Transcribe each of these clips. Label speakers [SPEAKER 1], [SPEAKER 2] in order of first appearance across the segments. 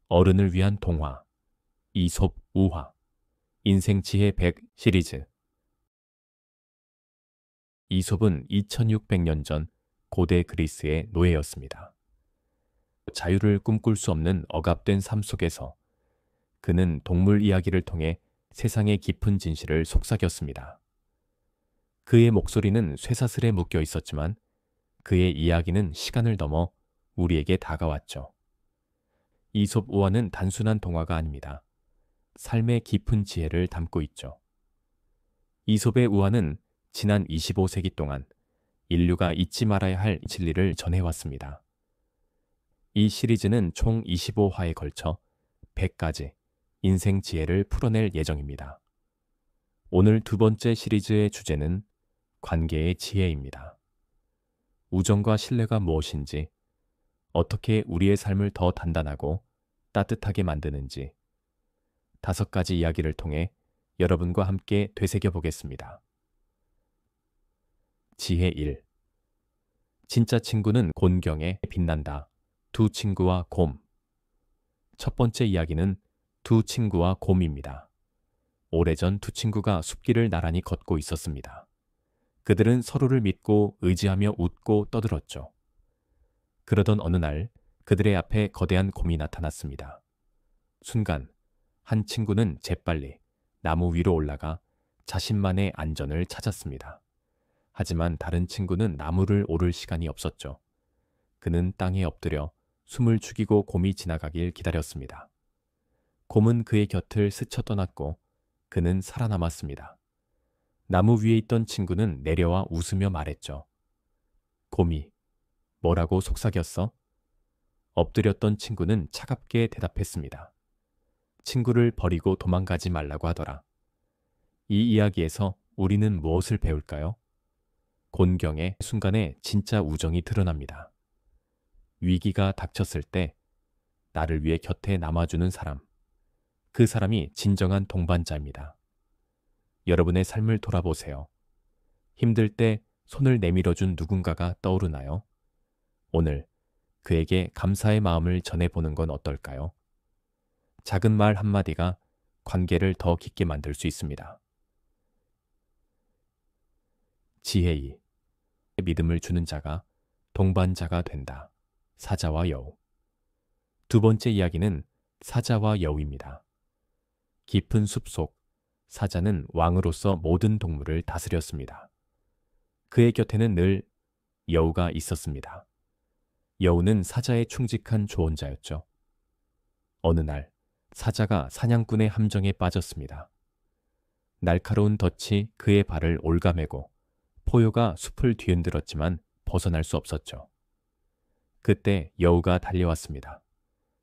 [SPEAKER 1] 어른을 위한 동화, 이솝 우화, 인생지혜 100 시리즈. 이솝은 2600년 전 고대 그리스의 노예였습니다. 자유를 꿈꿀 수 없는 억압된 삶 속에서 그는 동물 이야기를 통해 세상의 깊은 진실을 속삭였습니다. 그의 목소리는 쇠사슬에 묶여 있었지만 그의 이야기는 시간을 넘어 우리에게 다가왔죠. 이솝 우화는 단순한 동화가 아닙니다. 삶의 깊은 지혜를 담고 있죠. 이솝의 우화는 지난 25세기 동안 인류가 잊지 말아야 할 진리를 전해왔습니다. 이 시리즈는 총 25화에 걸쳐 100가지 인생 지혜를 풀어낼 예정입니다. 오늘 두 번째 시리즈의 주제는 관계의 지혜입니다. 우정과 신뢰가 무엇인지, 어떻게 우리의 삶을 더 단단하고 따뜻하게 만드는지 5가지 이야기를 통해 여러분과 함께 되새겨 보겠습니다. 지혜 1. 진짜 친구는 곤경에 빛난다. 두 친구와 곰. 첫 번째 이야기는 두 친구와 곰입니다. 오래전 두 친구가 숲길을 나란히 걷고 있었습니다. 그들은 서로를 믿고 의지하며 웃고 떠들었죠. 그러던 어느 날 그들의 앞에 거대한 곰이 나타났습니다. 순간 한 친구는 재빨리 나무 위로 올라가 자신만의 안전을 찾았습니다. 하지만 다른 친구는 나무를 오를 시간이 없었죠. 그는 땅에 엎드려 숨을 죽이고 곰이 지나가길 기다렸습니다. 곰은 그의 곁을 스쳐 떠났고 그는 살아남았습니다. 나무 위에 있던 친구는 내려와 웃으며 말했죠. 곰이 뭐라고 속삭였어? 엎드렸던 친구는 차갑게 대답했습니다. 친구를 버리고 도망가지 말라고 하더라. 이 이야기에서 우리는 무엇을 배울까요? 곤경의 순간에 진짜 우정이 드러납니다. 위기가 닥쳤을 때 나를 위해 곁에 남아주는 사람, 그 사람이 진정한 동반자입니다. 여러분의 삶을 돌아보세요. 힘들 때 손을 내밀어준 누군가가 떠오르나요? 오늘 그에게 감사의 마음을 전해보는 건 어떨까요? 작은 말 한마디가 관계를 더 깊게 만들 수 있습니다. 지혜 2. 믿음을 주는 자가 동반자가 된다. 사자와 여우. 두 번째 이야기는 사자와 여우입니다. 깊은 숲속 사자는 왕으로서 모든 동물을 다스렸습니다. 그의 곁에는 늘 여우가 있었습니다. 여우는 사자의 충직한 조언자였죠. 어느 날 사자가 사냥꾼의 함정에 빠졌습니다. 날카로운 덫이 그의 발을 올가매고 포효가 숲을 뒤흔들었지만 벗어날 수 없었죠. 그때 여우가 달려왔습니다.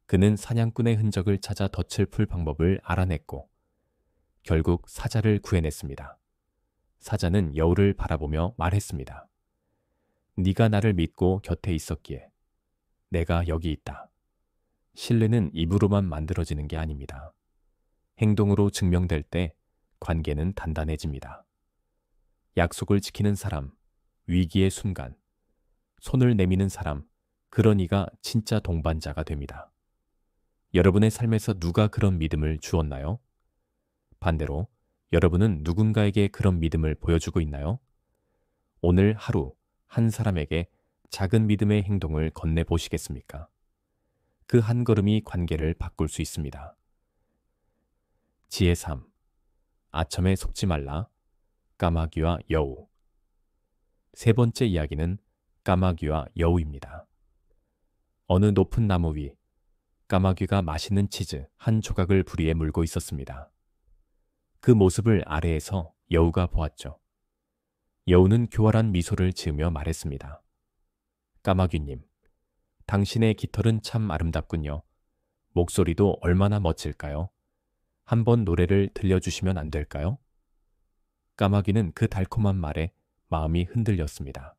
[SPEAKER 1] 그는 사냥꾼의 흔적을 찾아 덫을 풀 방법을 알아냈고 결국 사자를 구해냈습니다. 사자는 여우를 바라보며 말했습니다. 네가 나를 믿고 곁에 있었기에 내가 여기 있다. 신뢰는 입으로만 만들어지는 게 아닙니다. 행동으로 증명될 때 관계는 단단해집니다. 약속을 지키는 사람, 위기의 순간, 손을 내미는 사람, 그러니가 진짜 동반자가 됩니다. 여러분의 삶에서 누가 그런 믿음을 주었나요? 반대로 여러분은 누군가에게 그런 믿음을 보여주고 있나요? 오늘 하루 한 사람에게 작은 믿음의 행동을 건네보시겠습니까? 그 한 걸음이 관계를 바꿀 수 있습니다. 지혜 3. 아첨에 속지 말라. 까마귀와 여우. 세 번째 이야기는 까마귀와 여우입니다. 어느 높은 나무 위 까마귀가 맛있는 치즈 한 조각을 부리에 물고 있었습니다. 그 모습을 아래에서 여우가 보았죠. 여우는 교활한 미소를 지으며 말했습니다. 까마귀님, 당신의 깃털은 참 아름답군요. 목소리도 얼마나 멋질까요? 한번 노래를 들려주시면 안 될까요? 까마귀는 그 달콤한 말에 마음이 흔들렸습니다.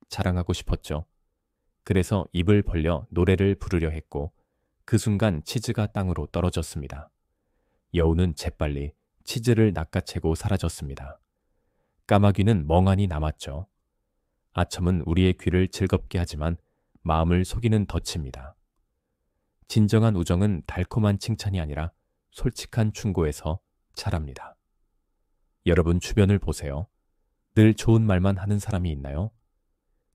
[SPEAKER 1] 자랑하고 싶었죠. 그래서 입을 벌려 노래를 부르려 했고 그 순간 치즈가 땅으로 떨어졌습니다. 여우는 재빨리 치즈를 낚아채고 사라졌습니다. 까마귀는 멍하니 남았죠. 아첨은 우리의 귀를 즐겁게 하지만 마음을 속이는 덫입니다. 진정한 우정은 달콤한 칭찬이 아니라 솔직한 충고에서 자랍니다. 여러분 주변을 보세요. 늘 좋은 말만 하는 사람이 있나요?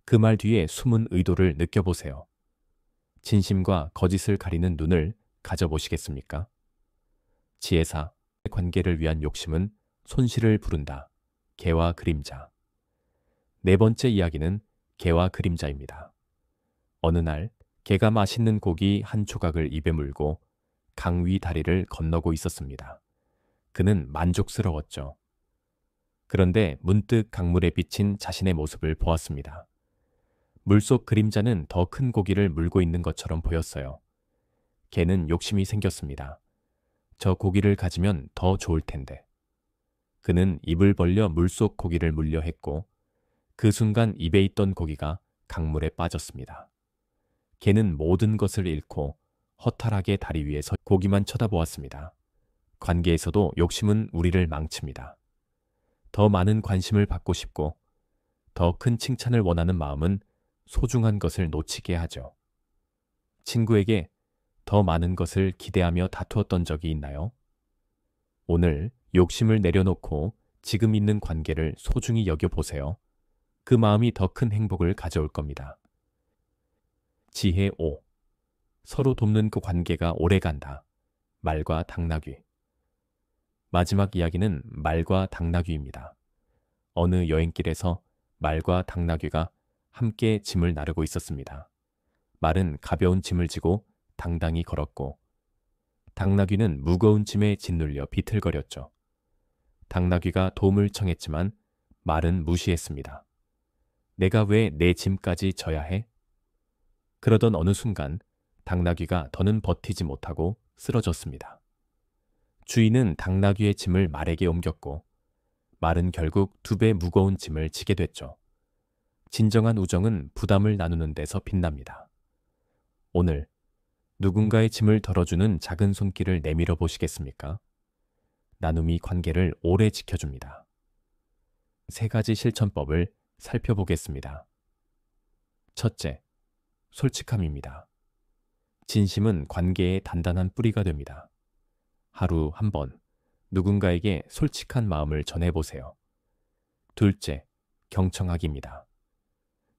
[SPEAKER 1] 그 말 뒤에 숨은 의도를 느껴보세요. 진심과 거짓을 가리는 눈을 가져보시겠습니까? 지혜사, 관계를 위한 욕심은 손실을 부른다. 개와 그림자. 네 번째 이야기는 개와 그림자입니다. 어느 날 개가 맛있는 고기 한 조각을 입에 물고 강 위 다리를 건너고 있었습니다. 그는 만족스러웠죠. 그런데 문득 강물에 비친 자신의 모습을 보았습니다. 물속 그림자는 더 큰 고기를 물고 있는 것처럼 보였어요. 개는 욕심이 생겼습니다. 저 고기를 가지면 더 좋을 텐데. 그는 입을 벌려 물속 고기를 물려 했고 그 순간 입에 있던 고기가 강물에 빠졌습니다. 개는 모든 것을 잃고 허탈하게 다리 위에서 고기만 쳐다보았습니다. 관계에서도 욕심은 우리를 망칩니다. 더 많은 관심을 받고 싶고 더 큰 칭찬을 원하는 마음은 소중한 것을 놓치게 하죠. 친구에게 더 많은 것을 기대하며 다투었던 적이 있나요? 오늘 욕심을 내려놓고 지금 있는 관계를 소중히 여겨보세요. 그 마음이 더 큰 행복을 가져올 겁니다. 지혜 5. 서로 돕는 그 관계가 오래간다. 말과 당나귀. 마지막 이야기는 말과 당나귀입니다. 어느 여행길에서 말과 당나귀가 함께 짐을 나르고 있었습니다. 말은 가벼운 짐을 지고 당당히 걸었고 당나귀는 무거운 짐에 짓눌려 비틀거렸죠. 당나귀가 도움을 청했지만 말은 무시했습니다. 내가 왜 내 짐까지 져야 해? 그러던 어느 순간 당나귀가 더는 버티지 못하고 쓰러졌습니다. 주인은 당나귀의 짐을 말에게 옮겼고 말은 결국 2배 무거운 짐을 지게 됐죠. 진정한 우정은 부담을 나누는 데서 빛납니다. 오늘 누군가의 짐을 덜어주는 작은 손길을 내밀어 보시겠습니까? 나눔이 관계를 오래 지켜줍니다. 3가지 실천법을 살펴보겠습니다. 첫째, 솔직함입니다. 진심은 관계의 단단한 뿌리가 됩니다. 하루 한 번 누군가에게 솔직한 마음을 전해보세요. 둘째, 경청하기입니다.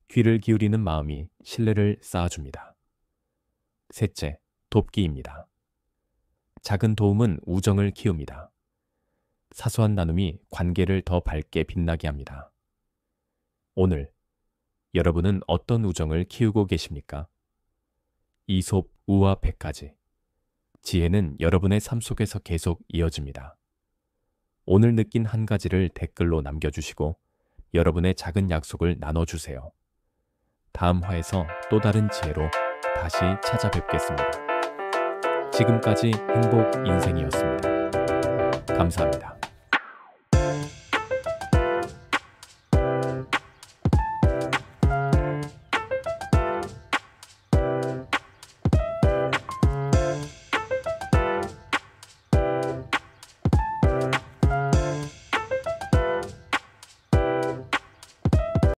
[SPEAKER 1] 귀를 기울이는 마음이 신뢰를 쌓아줍니다. 셋째, 돕기입니다. 작은 도움은 우정을 키웁니다. 사소한 나눔이 관계를 더 밝게 빛나게 합니다. 오늘 여러분은 어떤 우정을 키우고 계십니까? 이솝, 우와, 100가지. 지혜는 여러분의 삶 속에서 계속 이어집니다. 오늘 느낀 한 가지를 댓글로 남겨주시고 여러분의 작은 약속을 나눠주세요. 다음 화에서 또 다른 지혜로 다시 찾아뵙겠습니다. 지금까지 행복 인생이었습니다. 감사합니다.